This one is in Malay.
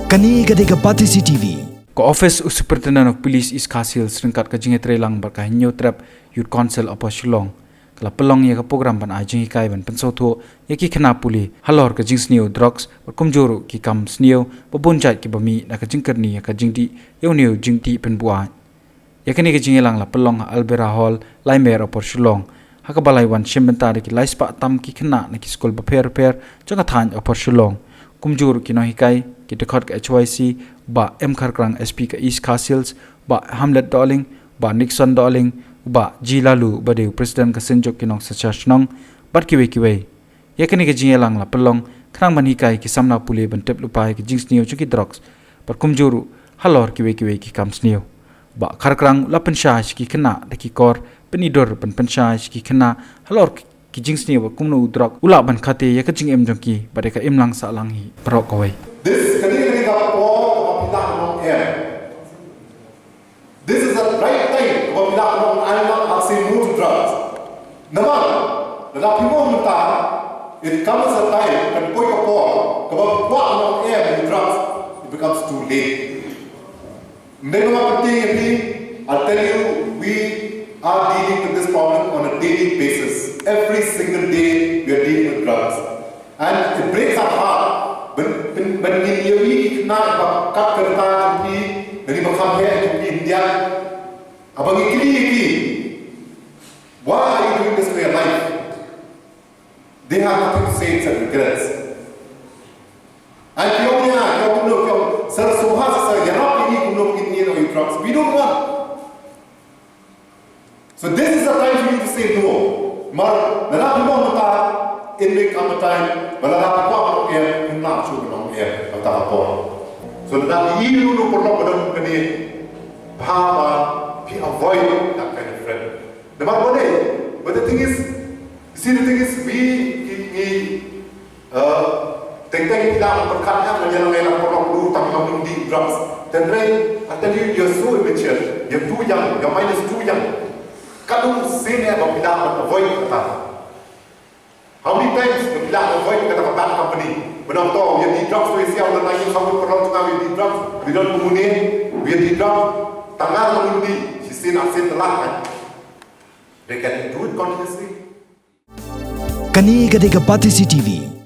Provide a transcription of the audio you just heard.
Kani gadega Pati CTV. Ko Office Superintendent of Police East Khasil seringkat ka jinge trelang barka hinyo trap Youth Council apa Shillong. Kala pelong ya ka program ban ajing ikai ban pensotho ya ki khana puli halor ka jing sneo drugs bar kumjoru ki kam sneo babonjat ki bami na ka jingkerni ya ka jingti yewneu jingti penbua. Ya kani ka jinge lang la pelong Albera Hall Laimer apa Shillong. Haka balai wan shembentari ki laispa tam ki khana na ki school ba per janga than apa Shillong. Kumjur ki no hikai ki dekhot ka HYC ba M Kharkrang SP ka East Khasils ba Hamlet Darling ba Nixon Darling ba Jilalu ba de president ka Senjok kinong sachashnong bat kiwe yakani ka jingelang la pelong khrang ban hikai ki samna pule ban tep lupai ki jings neo chuki drugs par kumjuru halor kiwe ki kam sneo ba Kharkrang la penshash ki khna de ki kor penidor ban penshash ki khna halor ki jings neo ba kumno drug ula ban khate ya ka jing em jongki ba de ka imlang sa lang hi parok kawai. This is the right time for me to say no to drugs. Number, the people it comes a time when drugs, it becomes too late. I'll tell you, we are dealing with this problem on a daily basis. Every single day, we are dealing with drugs. And it breaks our heart when we not cut the dari bakam hai to India. Abang ikli why are you doing this to your life? They have nothing to say except regrets. And sir Sohas sir, you're not any drugs. We don't want. So this is the time for you to say no. Mar it may come a time, but I'm not sure. So that you know for avoid that kind of friend. But the thing is, we take down for drugs. Then I tell you, you're so immature, you're too young, your mind is too young. Can't say about avoid that. How many times the plan avoid a bad company? When I'm told we need drugs, we see how the night is coming for long time, we need drugs, we don't move in, we need drugs. Tangan Mundi, she's seen us in the last. They can do it continuously. Kani gadega Pati CTV.